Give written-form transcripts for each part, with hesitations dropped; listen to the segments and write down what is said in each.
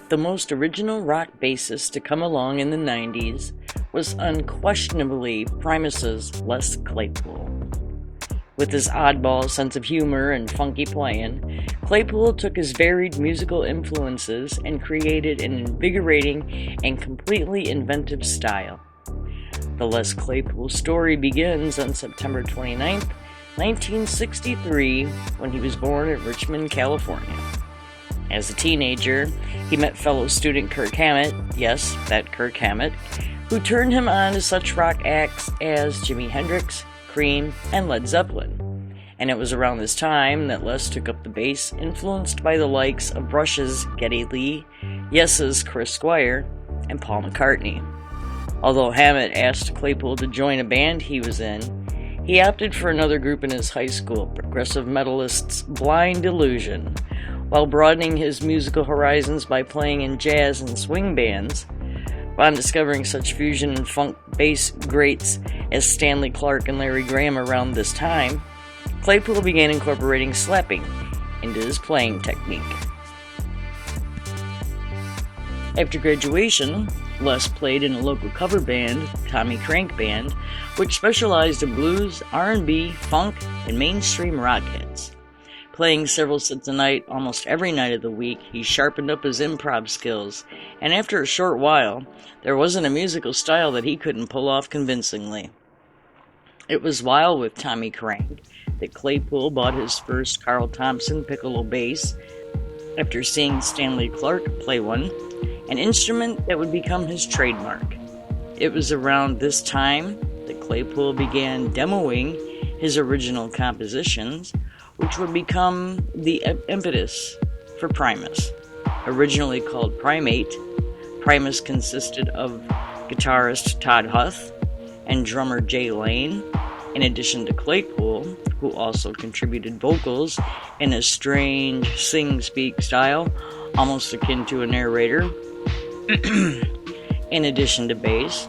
The most original rock bassist to come along in the 90s was unquestionably Primus's Les Claypool. With his oddball sense of humor and funky playing, Claypool took his varied musical influences and created an invigorating and completely inventive style. The Les Claypool story begins on September 29, 1963, when he was born in Richmond, California. As a teenager, he met fellow student Kirk Hammett, yes, that Kirk Hammett, who turned him on to such rock acts as Jimi Hendrix, Cream, and Led Zeppelin. And it was around this time that Les took up the bass, influenced by the likes of Rush's Geddy Lee, Yes's Chris Squire, and Paul McCartney. Although Hammett asked Claypool to join a band he was in, he opted for another group in his high school, progressive metalists Blind Illusion, while broadening his musical horizons by playing in jazz and swing bands. Upon discovering such fusion and funk bass greats as Stanley Clarke and Larry Graham around this time, Claypool began incorporating slapping into his playing technique. After graduation, Les played in a local cover band, Tommy Crank Band, which specialized in blues, R&B, funk, and mainstream rock hits. Playing several sets a night almost every night of the week, he sharpened up his improv skills, and after a short while, there wasn't a musical style that he couldn't pull off convincingly. It was while with Tommy Crank that Claypool bought his first Carl Thompson piccolo bass after seeing Stanley Clarke play one, an instrument that would become his trademark. It was around this time that Claypool began demoing his original compositions, which would become the impetus for Primus. Originally called Primate, Primus consisted of guitarist Todd Huth and drummer Jay Lane, in addition to Claypool, who also contributed vocals in a strange sing-speak style, almost akin to a narrator, in addition to bass.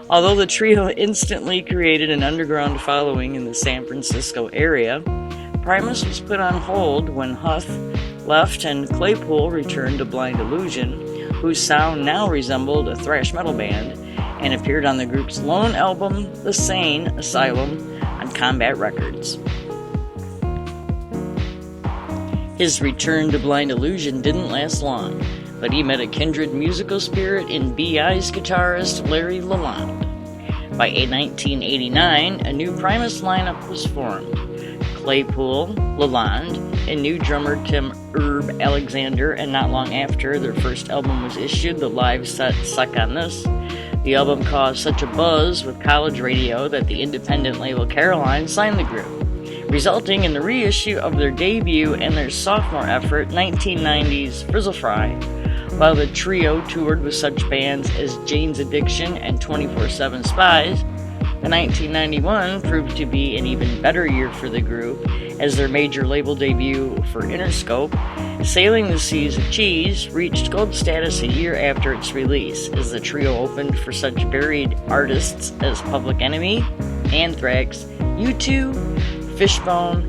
Although the trio instantly created an underground following in the San Francisco area, Primus was put on hold when Huth left and Claypool returned to Blind Illusion, whose sound now resembled a thrash metal band, and appeared on the group's lone album, The Sane Asylum, on Combat Records. His return to Blind Illusion didn't last long, but he met a kindred musical spirit in B.I.'s guitarist Larry Lalonde. By 1989, a new Primus lineup was formed. Claypool, Lalonde, and new drummer Tim Herb Alexander, and not long after their first album was issued, the live set Suck on This. The album caused such a buzz with college radio that the independent label Caroline signed the group, resulting in the reissue of their debut and their sophomore effort, 1990's Frizzle Fry. While the trio toured with such bands as Jane's Addiction and 24/7 Spies, the 1991 proved to be an even better year for the group, as their major label debut for Interscope, Sailing the Seas of Cheese, reached gold status a year after its release, as the trio opened for such varied artists as Public Enemy, Anthrax, U2, Fishbone,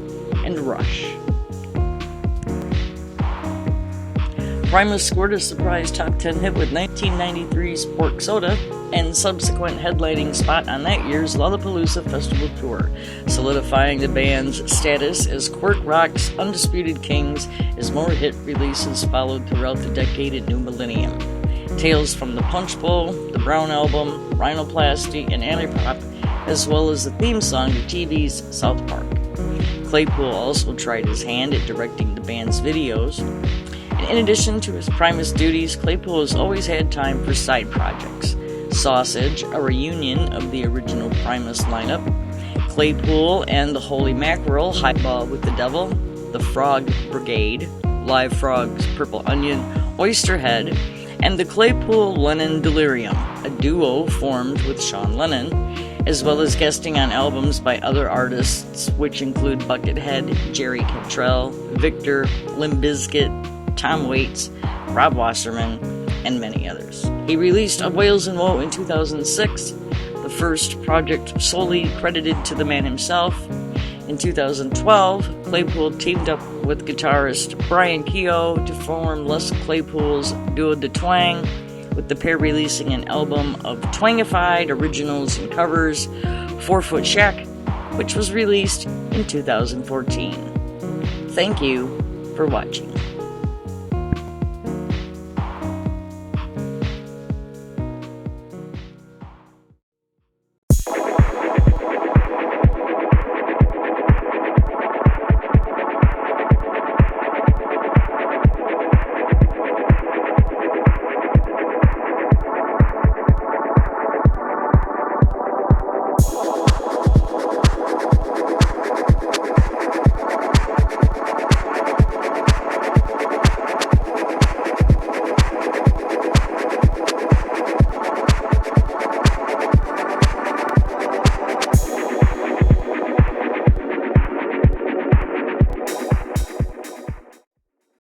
and Rush. Primus scored a surprise top 10 hit with 1993's Pork Soda, and subsequent headlining spot on that year's Lollapalooza Festival Tour, solidifying the band's status as Quirk Rock's undisputed kings as more hit releases followed throughout the decade and new millennium. Tales from the Punch Bowl, the Brown Album, Rhinoplasty, and Antipop, as well as the theme song to TV's South Park. Claypool also tried his hand at directing the band's videos. And in addition to his Primus duties, Claypool has always had time for side projects. Sausage, a reunion of the original Primus lineup, Claypool and the Holy Mackerel, Highball with the Devil, the Frog Brigade, Live Frogs, Purple Onion, Oysterhead, and the Claypool-Lennon Delirium, a duo formed with Sean Lennon, as well as guesting on albums by other artists, which include Buckethead, Jerry Cantrell, Victor, Limp Bizkit, Tom Waits, Rob Wasserman, and many others. He released A Whales and Woe in 2006, the first project solely credited to the man himself. In 2012, Claypool teamed up with guitarist Brian Keogh to form Les Claypool's Duo de Twang, with the pair releasing an album of twangified originals and covers, 4 Foot Shack, which was released in 2014. Thank you for watching.